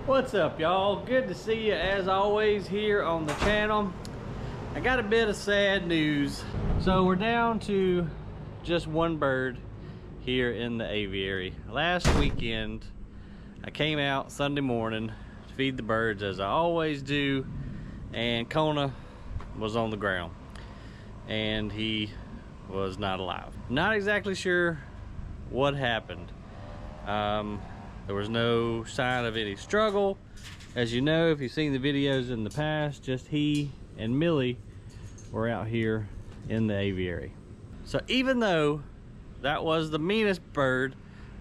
What's up, y'all? Good to see you as always here on the channel. I got a bit of sad news. So we're down to just one bird here in the aviary. Last weekend I came out Sunday morning to feed the birds as I always do, and Kona was on the ground and he was not alive. Not exactly sure what happened. There was no sign of any struggle. As you know, if you've seen the videos in the past, just he and Millie were out here in the aviary. So even though that was the meanest bird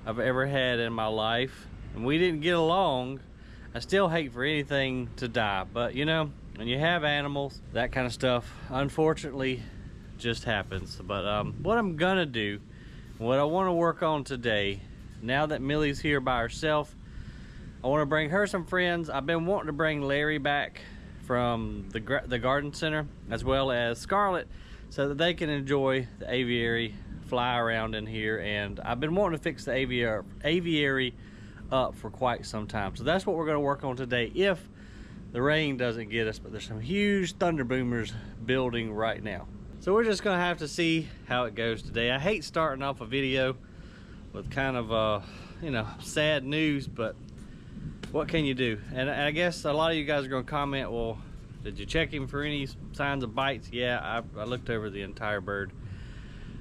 I've ever had in my life and we didn't get along, I still hate for anything to die. But you know, when you have animals, that kind of stuff unfortunately just happens. But what I'm gonna do, what I want to work on today, now that Millie's here by herself, I want to bring her some friends. I've been wanting to bring Larry back from the garden center, as well as Scarlet, so that they can enjoy the aviary, fly around in here. And I've been wanting to fix the aviary up for quite some time. So that's what we're going to work on today, if the rain doesn't get us. But there's some huge thunder boomers building right now. So we're just going to have to see how it goes today. I hate starting off a video with kind of you know, sad news, but what can you do? And I guess a lot of you guys are going to comment, well, did you check him for any signs of bites? Yeah, I looked over the entire bird.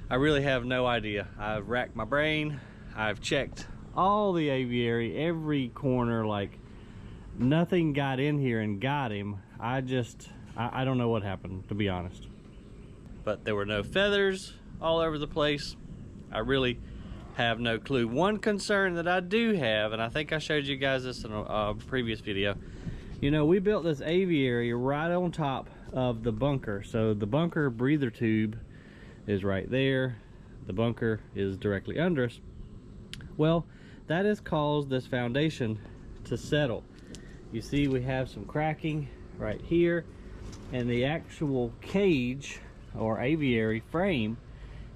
I really have no idea. I've racked my brain. I've checked all the aviary, every corner, like nothing got in here and got him. I don't know what happened, to be honest. But there were no feathers all over the place. I really have no clue. One concern that I do have, and I think I showed you guys this in a previous video, you know, we built this aviary right on top of the bunker. So the bunker breather tube is right there. The bunker is directly under us. Well, that has caused this foundation to settle. You see we have some cracking right here, and the actual cage or aviary frame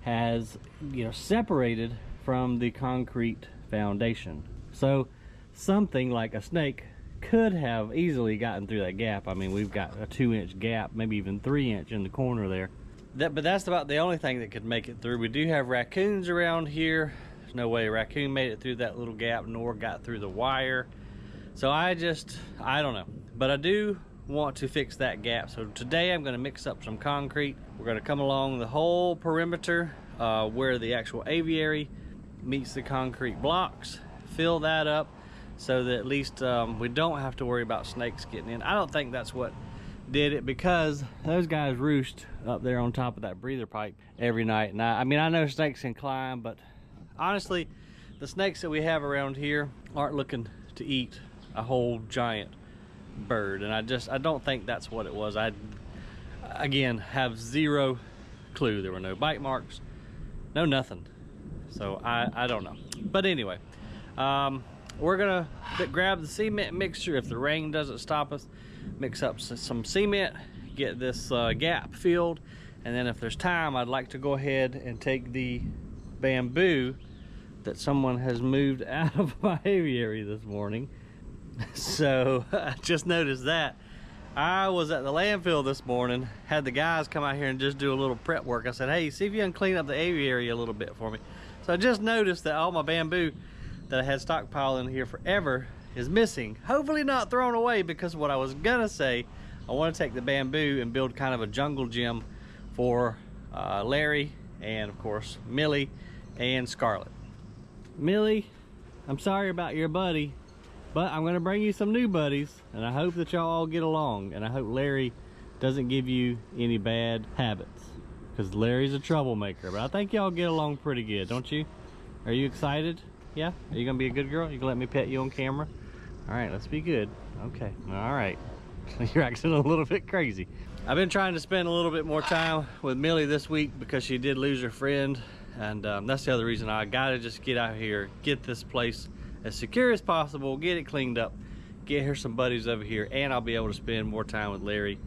has, you know, separated from the concrete foundation. So something like a snake could have easily gotten through that gap. I mean, we've got a 2-inch gap, maybe even 3-inch in the corner there. But that's about the only thing that could make it through. We do have raccoons around here. There's no way a raccoon made it through that little gap, nor got through the wire. So I don't know. But I do want to fix that gap. So today I'm going to mix up some concrete. We're going to come along the whole perimeter where the actual aviary meets the concrete blocks, fill that up so that at least we don't have to worry about snakes getting in. I don't think that's what did it, because those guys roost up there on top of that breather pipe every night. And I mean, I know snakes can climb, but honestly, the snakes that we have around here aren't looking to eat a whole giant bird. And I don't think that's what it was. I, again, have zero clue. There were no bite marks, no nothing. So I don't know. But anyway, we're gonna grab the cement mixture if the rain doesn't stop us, mix up some cement, get this gap filled, and then if there's time, I'd like to go ahead and take the bamboo that someone has moved out of my aviary this morning. So I just noticed that. I was at the landfill this morning, had the guys come out here and just do a little prep work. I said, hey, see if you can clean up the aviary a little bit for me. So I just noticed that all my bamboo that I had stockpiled in here forever is missing. Hopefully not thrown away, because what I was gonna say, I want to take the bamboo and build kind of a jungle gym for Larry and of course Millie and Scarlet. Millie, I'm sorry about your buddy, but I'm gonna bring you some new buddies, and I hope that y'all all get along, and I hope Larry doesn't give you any bad habits, because Larry's a troublemaker. But I think y'all get along pretty good, don't you? Are you excited? Yeah? Are you gonna be a good girl? You gonna let me pet you on camera? All right, let's be good. Okay, all right. You're acting a little bit crazy. I've been trying to spend a little bit more time with Millie this week because she did lose her friend, and that's the other reason I gotta just get out here, get this place as secure as possible, get it cleaned up, get her some buddies over here, and I'll be able to spend more time with Larry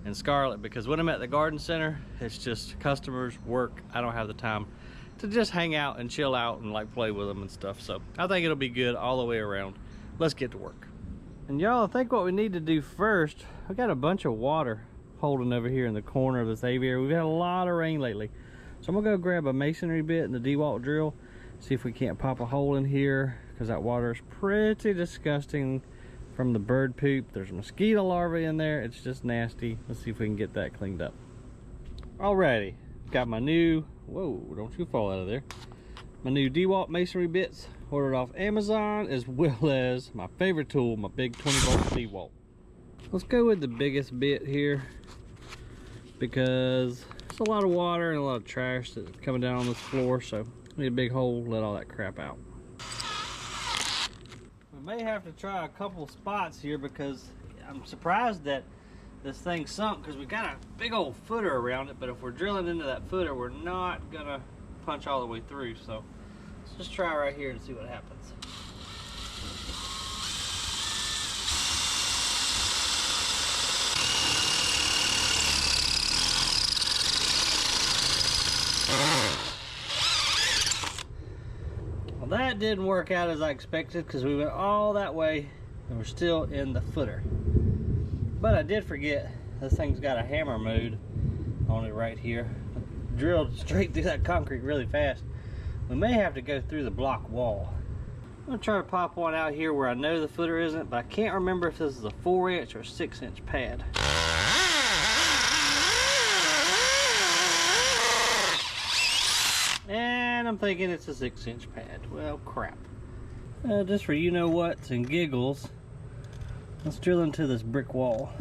and Scarlet, because when I'm at the garden center, it's just customers, work. I don't have the time to just hang out and chill out and like play with them and stuff. So I think it'll be good all the way around. Let's get to work. And y'all, I think what we need to do first, we got a bunch of water holding over here in the corner of this aviary. We've had a lot of rain lately. So I'm gonna go grab a masonry bit and the DeWalt drill, see if we can't pop a hole in here, because that water is pretty disgusting from the bird poop. There's mosquito larvae in there. It's just nasty. Let's see if we can get that cleaned up. Alrighty, got my new, whoa, don't you fall out of there. My new DeWalt masonry bits, ordered off Amazon, as well as my favorite tool, my big 20-volt DeWalt. Let's go with the biggest bit here, because it's a lot of water and a lot of trash that's coming down on this floor, so we need a big hole, let all that crap out. We may have to try a couple spots here, because I'm surprised that this thing sunk, because we got a big old footer around it, but if we're drilling into that footer, we're not gonna punch all the way through. So let's just try right here and see what happens. Well, that didn't work out as I expected, because we went all that way and we're still in the footer. But I did forget, this thing's got a hammer mode on it right here. Drilled straight through that concrete really fast. We may have to go through the block wall. I'm gonna try to pop one out here where I know the footer isn't, but I can't remember if this is a 4-inch or 6-inch pad. And I'm thinking it's a 6-inch pad. Well, crap. Just for you-know-whats and giggles, let's drill into this brick wall.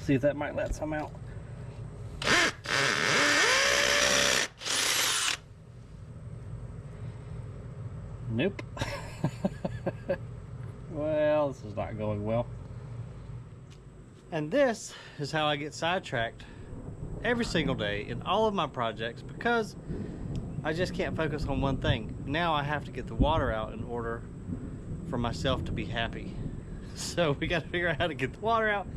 See if that might let some out. Nope. Well, this is not going well. And this is how I get sidetracked every single day in all of my projects, because I just can't focus on one thing. Now I have to get the water out in order for myself to be happy. So we got to figure out how to get the water out.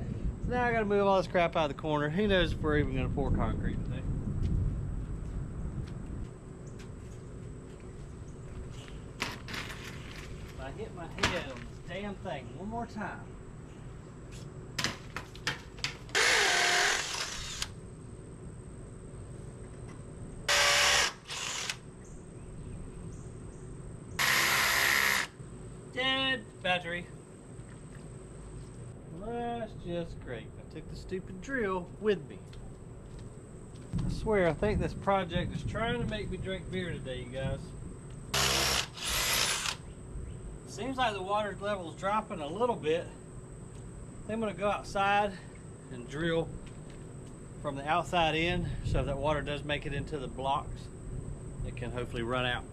So now I got to move all this crap out of the corner. Who knows if we're even going to pour concrete today. If I hit my head on this damn thing one more time. Dead battery. That's just great. I took the stupid drill with me. I swear, I think this project is trying to make me drink beer today, you guys. Seems like the water level is dropping a little bit. I'm gonna go outside and drill from the outside in, so if that water does make it into the blocks, it can hopefully run out.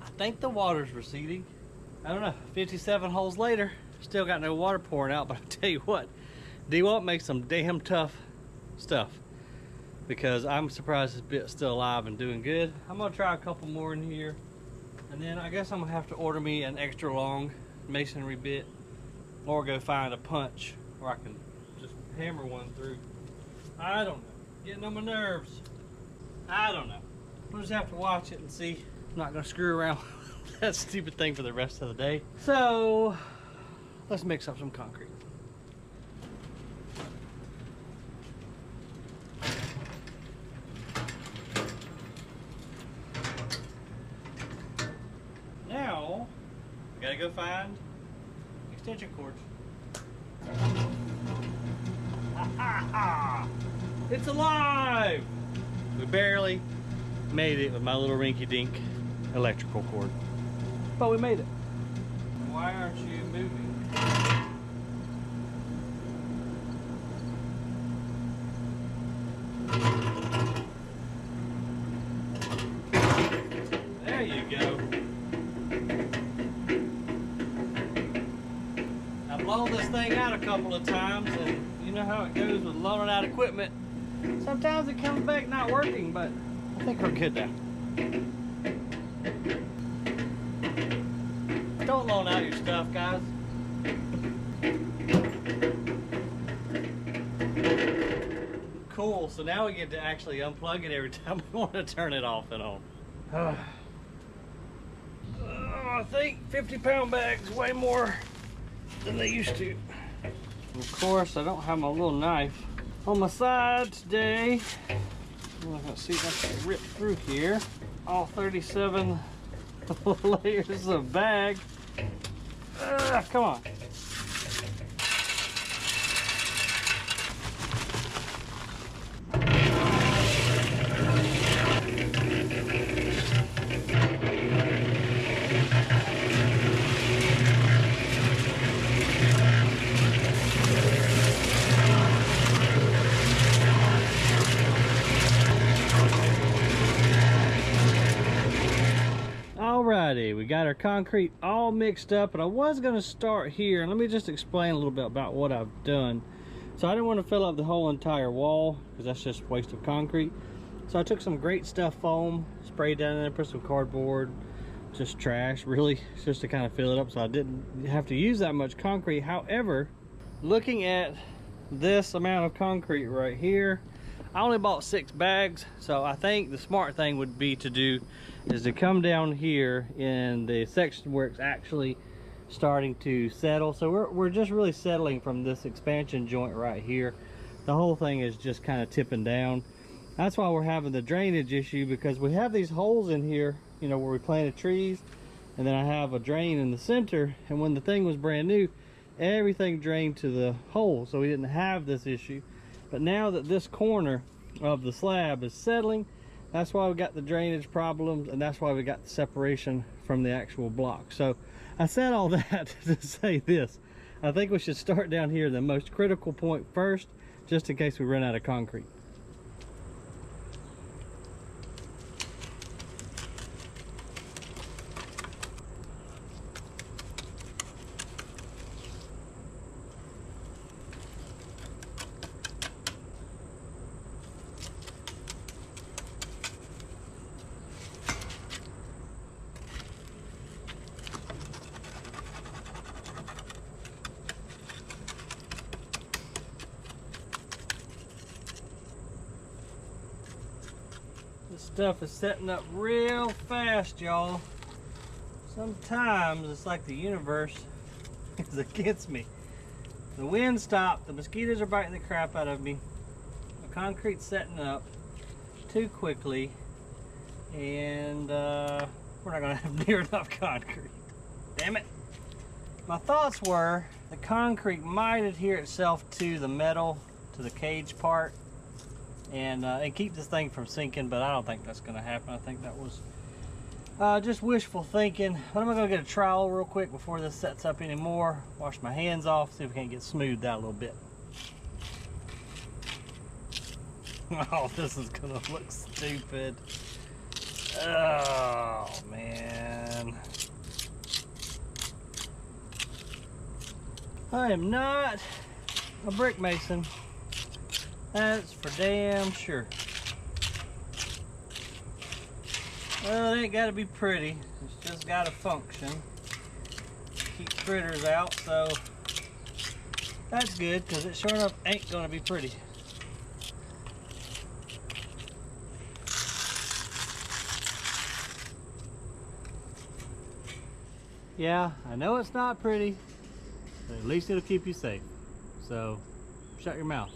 I think the water's receding. I don't know, 57 holes later, still got no water pouring out, but I tell you what, DeWalt makes some damn tough stuff, because I'm surprised this bit's still alive and doing good. I'm gonna try a couple more in here, and then I guess I'm gonna have to order me an extra long masonry bit, or go find a punch where I can just hammer one through. I don't know, getting on my nerves. I don't know. We'll just have to watch it and see. I'm not gonna screw around with that stupid thing for the rest of the day. So let's mix up some concrete. Now we gotta go find extension cords. It's alive! We barely made it with my little rinky-dink electrical cord, but we made it. Why aren't you moving? There you go. I've loaned this thing out a couple of times, and you know how it goes with loaning out equipment. Sometimes it comes back not working, but I think we're good now. Don't loan out your stuff, guys. Cool, so now we get to actually unplug it every time we want to turn it off and on. I think 50-pound bags way more than they used to. Of course, I don't have my little knife on my side today. Let's see if I can rip through here. All 37 layers of bag. Come on. Alrighty, we got our concrete all mixed up, and I was going to start here. Let me just explain a little bit about what I've done. So I didn't want to fill up the whole entire wall because that's just a waste of concrete. So I took some great stuff foam, sprayed down in there, put some cardboard, just trash really, just to kind of fill it up so I didn't have to use that much concrete. However, looking at this amount of concrete right here, I only bought 6 bags, so I think the smart thing would be to do is to come down here in the section where it's actually starting to settle. So we're just really settling from this expansion joint right here. The whole thing is just kind of tipping down. That's why we're having the drainage issue, because we have these holes in here, you know, where we planted trees, and then I have a drain in the center, and when the thing was brand new, everything drained to the hole, so we didn't have this issue. But now that this corner of the slab is settling, that's why we got the drainage problems, and that's why we got the separation from the actual block. So I said all that to say this. I think we should start down here, the most critical point first, just in case we run out of concrete. This stuff is setting up real fast, y'all. Sometimes it's like the universe is against me. The wind stopped, the mosquitoes are biting the crap out of me, the concrete's setting up too quickly, and we're not gonna have near enough concrete. Damn it. My thoughts were the concrete might adhere itself to the metal, to the cage part, and keep this thing from sinking, but I don't think that's going to happen. I think that was just wishful thinking. But I'm going to go get a trowel real quick before this sets up anymore. Wash my hands off, see if we can't get smoothed out a little bit. Oh, this is going to look stupid. Oh, man. I am not a brick mason. That's for damn sure. Well, it ain't got to be pretty. It's just got to function. Keep critters out, so that's good, because it sure enough ain't going to be pretty. Yeah, I know it's not pretty, but at least it'll keep you safe. So, shut your mouth.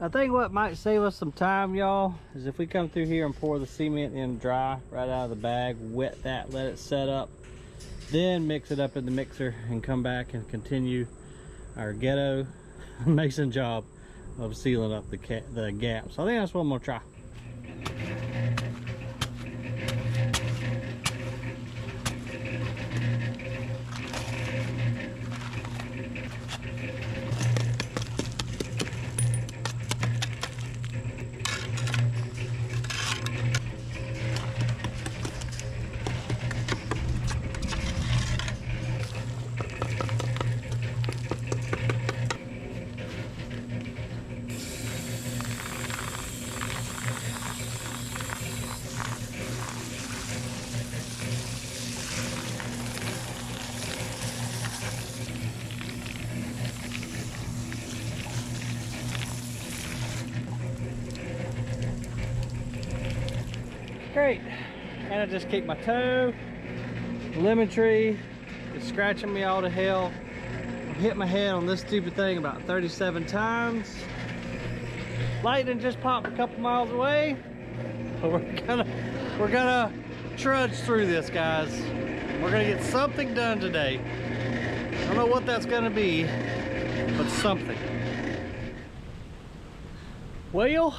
I think what might save us some time, y'all, is if we come through here and pour the cement in dry right out of the bag, wet that, let it set up, then mix it up in the mixer and come back and continue our ghetto mason job of sealing up the gaps. So I think that's what I'm gonna try. and I just kicked my toe. The lemon tree is scratching me all to hell. I've hit my head on this stupid thing about 37 times. Lightning just popped a couple miles away, but we're gonna trudge through this, guys. We're gonna get something done today. I don't know what that's gonna be, but something. Well,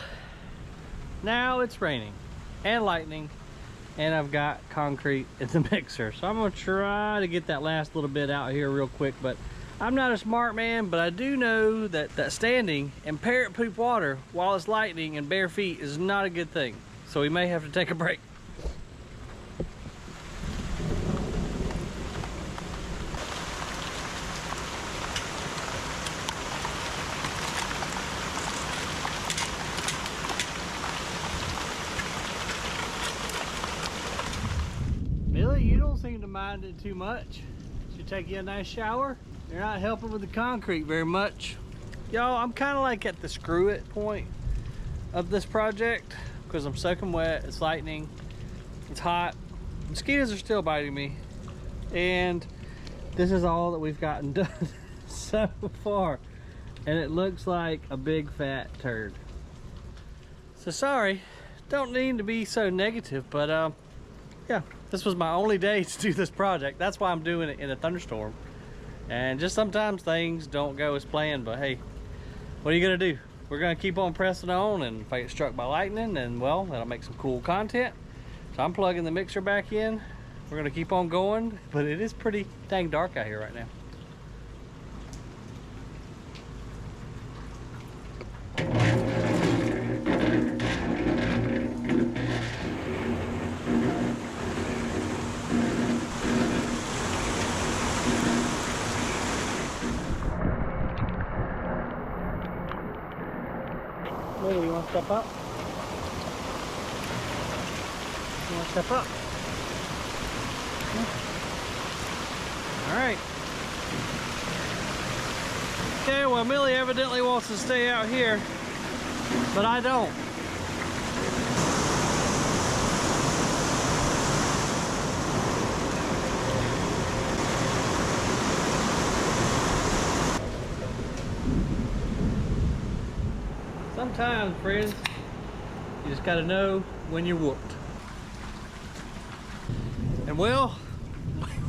now it's raining and lightning, and I've got concrete in the mixer. So I'm gonna try to get that last little bit out here real quick, but I'm not a smart man, but I do know that standing in parrot poop water while it's lightning and bare feet is not a good thing. So we may have to take a break. Millie, you don't seem to mind it too much. Should take you a nice shower. You're not helping with the concrete very much. Y'all, I'm kind of like at the screw it point of this project because I'm soaking wet, it's lightning, it's hot, mosquitoes are still biting me, and this is all that we've gotten done so far, and it looks like a big fat turd. So sorry, don't need to be so negative, but yeah, this was my only day to do this project. That's why I'm doing it in a thunderstorm. And just sometimes things don't go as planned, but hey, what are you gonna do? We're gonna keep on pressing on, and if I get struck by lightning, then well, that'll make some cool content. So I'm plugging the mixer back in. We're gonna keep on going, but it is pretty dang dark out here right now. Millie, you want to step up? You want to step up? All right. Okay, well, Millie evidently wants to stay out here, but I don't. Sometimes, friends, you just gotta know when you're whooped. And well,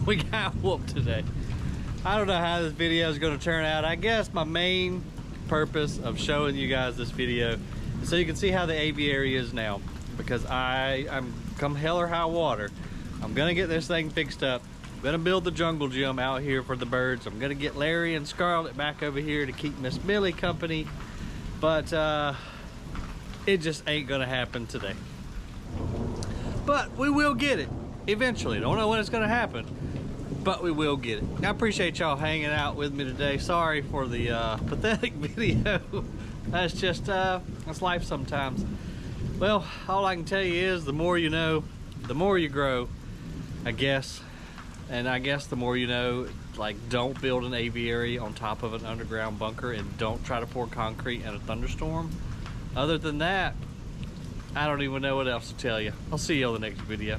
we got whooped today. I don't know how this video is gonna turn out. I guess my main purpose of showing you guys this video is so you can see how the aviary is now. Because I'm come hell or high water, I'm gonna get this thing fixed up. I'm gonna build the jungle gym out here for the birds. I'm gonna get Larry and Scarlet back over here to keep Miss Millie company. But it just ain't gonna happen today. But we will get it eventually. Don't know when it's gonna happen, but we will get it. I appreciate y'all hanging out with me today. Sorry for the pathetic video. That's just that's life sometimes. Well, all I can tell you is the more you know, the more you grow, I guess. And I guess the more you know, like, don't build an aviary on top of an underground bunker, and don't try to pour concrete in a thunderstorm. Other than that, I don't even know what else to tell you. I'll see you on the next video.